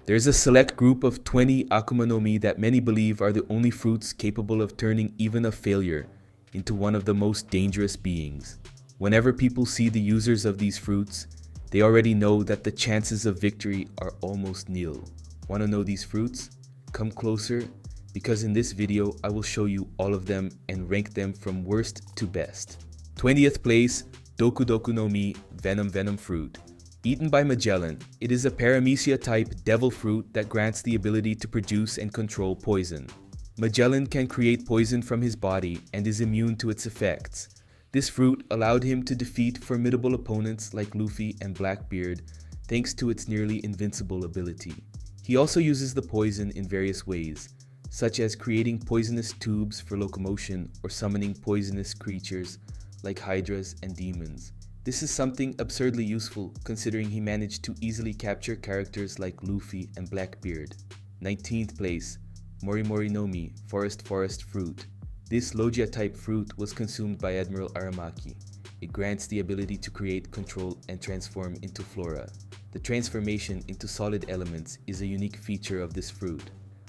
There's a select group of 20 Akuma no Mi that many believe are the only fruits capable of turning even a failure into one of the most dangerous beings. Whenever people see the users of these fruits, they already know that the chances of victory are almost nil. Want to know these fruits? Come closer, because in this video I will show you all of them and rank them from worst to best. 20th place, Doku Doku no Mi Venom Fruit. Eaten by Magellan, it is a paramecia-type devil fruit that grants the ability to produce and control poison. Magellan can create poison from his body and is immune to its effects. This fruit allowed him to defeat formidable opponents like Luffy and Blackbeard thanks to its nearly invincible ability. He also uses the poison in various ways, such as creating poisonous tubes for locomotion or summoning poisonous creatures like hydras and demons. This is something absurdly useful considering he managed to easily capture characters like Luffy and Blackbeard. 19th place, Morimori no Mi Forest Fruit. This Logia-type fruit was consumed by Admiral Aramaki. It grants the ability to create, control, and transform into flora. The transformation into solid elements is a unique feature of this fruit.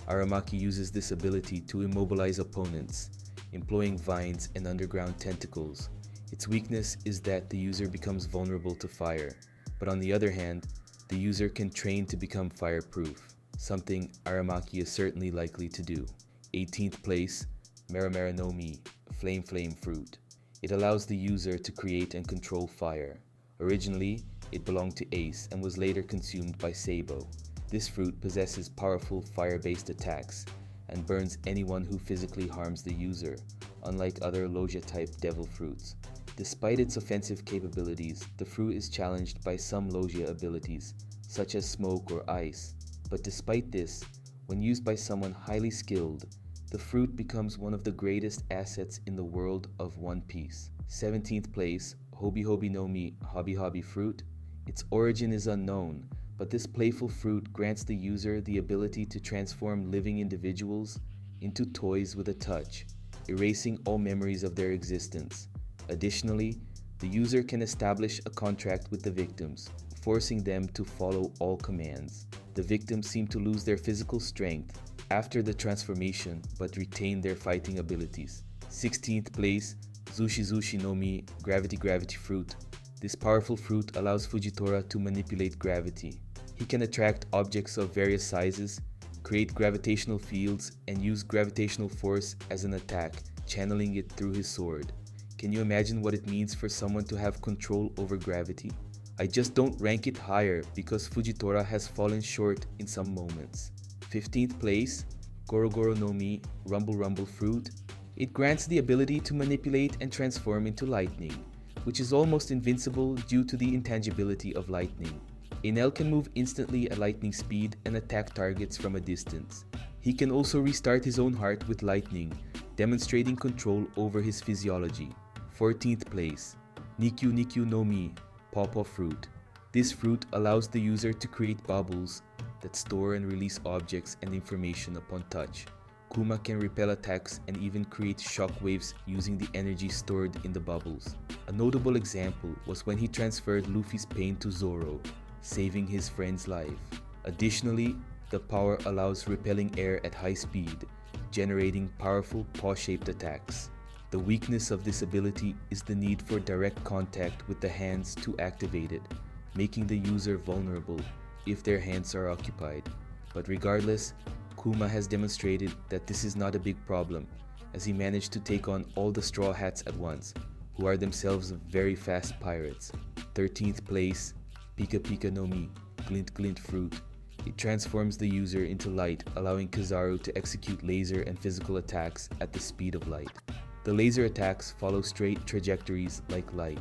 Aramaki uses this ability to immobilize opponents, employing vines and underground tentacles. Its weakness is that the user becomes vulnerable to fire, but on the other hand, the user can train to become fireproof, something Aramaki is certainly likely to do. 18th place, Mera no Mi Flame Fruit. It allows the user to create and control fire. Originally, it belonged to Ace and was later consumed by Sabo. This fruit possesses powerful fire-based attacks and burns anyone who physically harms the user, unlike other Logia-type devil fruits. Despite its offensive capabilities, the fruit is challenged by some Logia abilities, such as smoke or ice. But despite this, when used by someone highly skilled, the fruit becomes one of the greatest assets in the world of One Piece. 17th place, Hobi no Mi Hobby Fruit. Its origin is unknown, but this playful fruit grants the user the ability to transform living individuals into toys with a touch, erasing all memories of their existence. Additionally, the user can establish a contract with the victims, forcing them to follow all commands. The victims seem to lose their physical strength after the transformation but retain their fighting abilities. 16th place, Zushi no Mi Gravity Fruit. This powerful fruit allows Fujitora to manipulate gravity. He can attract objects of various sizes, create gravitational fields, and use gravitational force as an attack, channeling it through his sword. Can you imagine what it means for someone to have control over gravity? I just don't rank it higher because Fujitora has fallen short in some moments. 15th place, Goro no Mi Rumble Fruit. It grants the ability to manipulate and transform into lightning, which is almost invincible due to the intangibility of lightning. Enel can move instantly at lightning speed and attack targets from a distance. He can also restart his own heart with lightning, demonstrating control over his physiology. 14th place, Nikyu no Mi Pawpaw Fruit. This fruit allows the user to create bubbles that store and release objects and information upon touch. Kuma can repel attacks and even create shockwaves using the energy stored in the bubbles. A notable example was when he transferred Luffy's pain to Zoro, saving his friend's life. Additionally, the power allows repelling air at high speed, generating powerful paw-shaped attacks. The weakness of this ability is the need for direct contact with the hands to activate it, making the user vulnerable if their hands are occupied. But regardless, Kuma has demonstrated that this is not a big problem, as he managed to take on all the Straw Hats at once, who are themselves very fast pirates. 13th place, Pika no Mi Glint Fruit. It transforms the user into light, allowing Kizaru to execute laser and physical attacks at the speed of light. The laser attacks follow straight trajectories like light,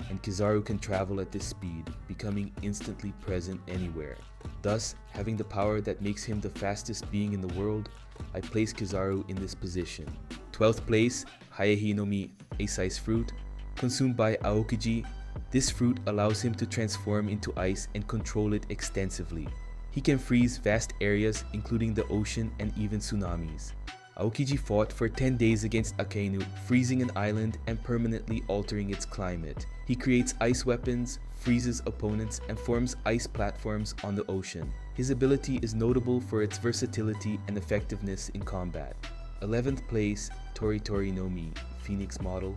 and Kizaru can travel at this speed, becoming instantly present anywhere. Thus, having the power that makes him the fastest being in the world, I place Kizaru in this position. 12th place, Haehi no Mi Ace Fruit. Consumed by Aokiji, this fruit allows him to transform into ice and control it extensively. He can freeze vast areas including the ocean and even tsunamis. Aokiji fought for 10 days against Akainu, freezing an island and permanently altering its climate. He creates ice weapons, freezes opponents, and forms ice platforms on the ocean. His ability is notable for its versatility and effectiveness in combat. 11th place, Tori Tori no Mi, Phoenix Model.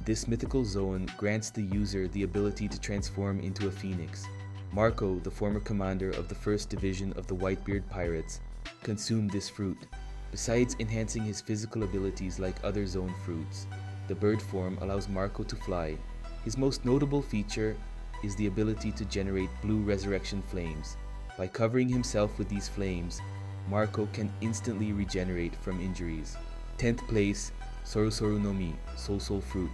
This mythical zoan grants the user the ability to transform into a phoenix. Marco, the former commander of the 1st Division of the Whitebeard Pirates, consumed this fruit. Besides enhancing his physical abilities like other zone fruits, the bird form allows Marco to fly. His most notable feature is the ability to generate blue resurrection flames. By covering himself with these flames, Marco can instantly regenerate from injuries. 10th place, Soru Soru no Mi, Soul Soul Fruit.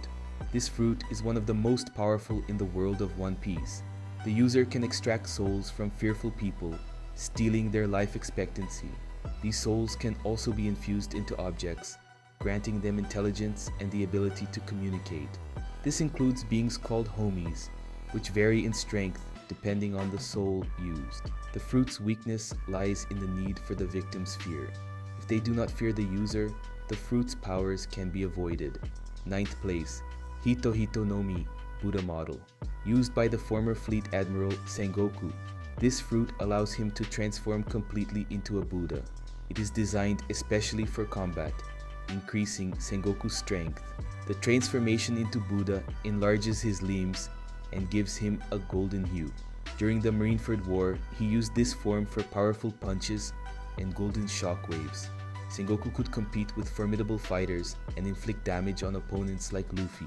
This fruit is one of the most powerful in the world of One Piece. The user can extract souls from fearful people, stealing their life expectancy. These souls can also be infused into objects, granting them intelligence and the ability to communicate. This includes beings called homies, which vary in strength depending on the soul used. The fruit's weakness lies in the need for the victim's fear. If they do not fear the user, the fruit's powers can be avoided. 9th place, Hito Hito no Mi, Buddha Model. Used by the former Fleet Admiral Sengoku, this fruit allows him to transform completely into a Buddha. It is designed especially for combat, increasing Sengoku's strength. The transformation into Buddha enlarges his limbs and gives him a golden hue. During the Marineford War, he used this form for powerful punches and golden shockwaves. Sengoku could compete with formidable fighters and inflict damage on opponents like Luffy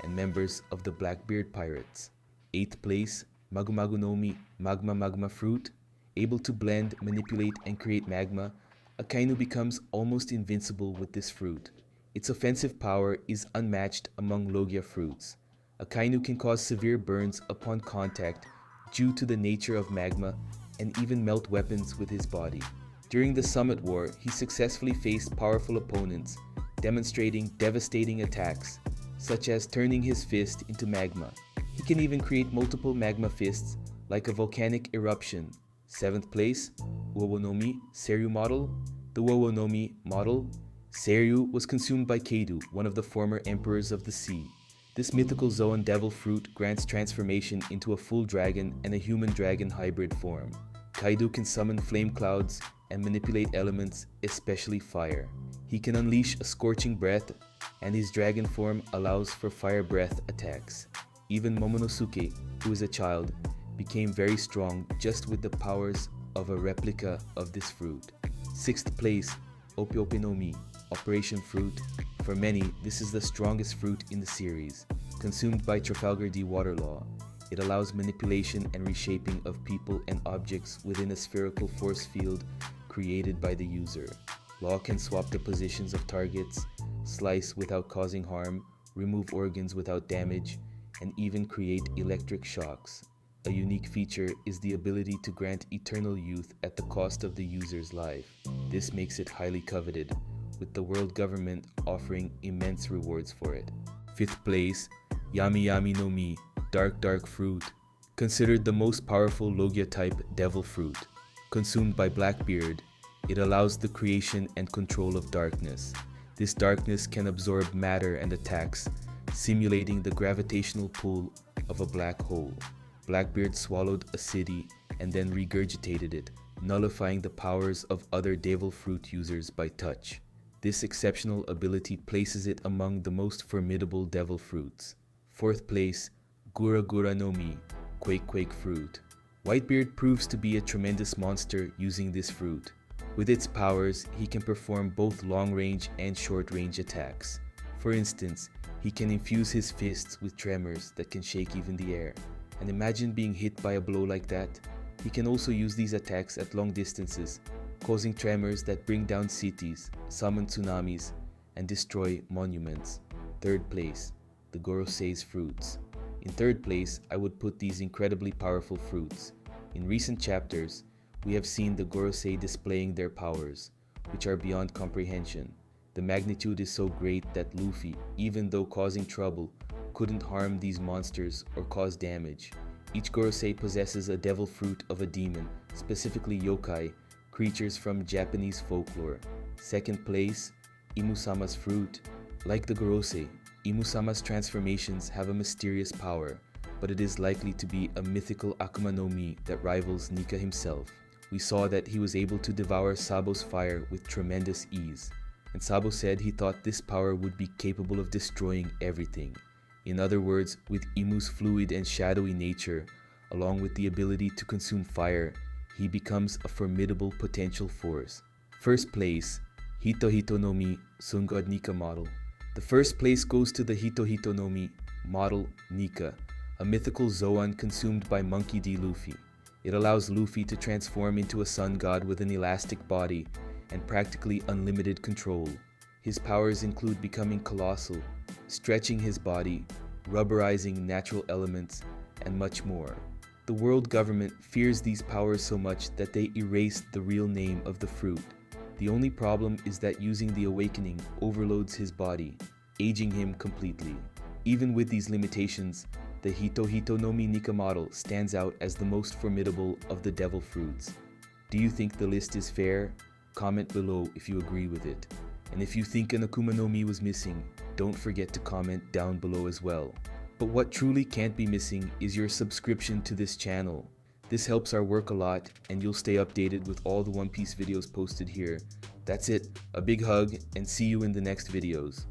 and members of the Blackbeard Pirates. 8th place, Magu Magu no Mi, Magma Magma Fruit. Able to blend, manipulate, and create magma, Akainu becomes almost invincible with this fruit. Its offensive power is unmatched among Logia fruits. Akainu can cause severe burns upon contact due to the nature of magma and even melt weapons with his body. During the Summit War, he successfully faced powerful opponents, demonstrating devastating attacks, such as turning his fist into magma. He can even create multiple magma fists like a volcanic eruption. 7th place, Wowo no Mi, Seiryu Model. The Wowo no Mi model, Seiryu, was consumed by Kaidou, one of the former emperors of the sea. This mythical Zoan devil fruit grants transformation into a full dragon and a human-dragon hybrid form. Kaidou can summon flame clouds and manipulate elements, especially fire. He can unleash a scorching breath, and his dragon form allows for fire breath attacks. Even Momonosuke, who is a child, became very strong just with the powers of a replica of this fruit. 6th place, Ope Ope no Mi, Operation Fruit. For many, this is the strongest fruit in the series. Consumed by Trafalgar D. Waterlaw, it allows manipulation and reshaping of people and objects within a spherical force field created by the user. Law can swap the positions of targets, slice without causing harm, remove organs without damage, and even create electric shocks. A unique feature is the ability to grant eternal youth at the cost of the user's life. This makes it highly coveted, with the world government offering immense rewards for it. 5th place, Yami Yami no Mi, Dark Dark Fruit. Considered the most powerful Logia-type devil fruit. Consumed by Blackbeard, it allows the creation and control of darkness. This darkness can absorb matter and attacks, simulating the gravitational pull of a black hole. Blackbeard swallowed a city and then regurgitated it, nullifying the powers of other devil fruit users by touch. This exceptional ability places it among the most formidable devil fruits. 4th place, Gura Gura no Mi, Quake Quake Fruit. Whitebeard proves to be a tremendous monster using this fruit. With its powers, he can perform both long-range and short-range attacks. For instance, he can infuse his fists with tremors that can shake even the air. And imagine being hit by a blow like that. He can also use these attacks at long distances, causing tremors that bring down cities, summon tsunamis, and destroy monuments. 3rd place, the Gorosei's fruits. In 3rd place, I would put these incredibly powerful fruits. In recent chapters, we have seen the Gorosei displaying their powers, which are beyond comprehension. The magnitude is so great that Luffy, even though causing trouble, couldn't harm these monsters or cause damage. Each Gorosei possesses a devil fruit of a demon, specifically yokai, creatures from Japanese folklore. 2nd place, Imusama's fruit. Like the Gorosei, Imusama's transformations have a mysterious power, but it is likely to be a mythical Akuma no Mi that rivals Nika himself. we saw that he was able to devour Sabo's fire with tremendous ease. And Sabo said he thought this power would be capable of destroying everything. In other words, with Imu's fluid and shadowy nature, along with the ability to consume fire, he becomes a formidable potential force. First place, Hito Hito no Mi Sun God Nika model. The first place goes to the Hito Hito no Mi model Nika, a mythical Zoan consumed by Monkey D. Luffy. It allows Luffy to transform into a sun god with an elastic body and practically unlimited control. His powers include becoming colossal, stretching his body, rubberizing natural elements, and much more. The world government fears these powers so much that they erased the real name of the fruit. The only problem is that using the awakening overloads his body, aging him completely. Even with these limitations, the Hito Hito no Mi Nika model stands out as the most formidable of the devil fruits. Do you think the list is fair? Comment below if you agree with it. And if you think an Akuma no Mi was missing, don't forget to comment down below as well. But what truly can't be missing is your subscription to this channel. This helps our work a lot, and you'll stay updated with all the One Piece videos posted here. That's it, a big hug, and see you in the next videos.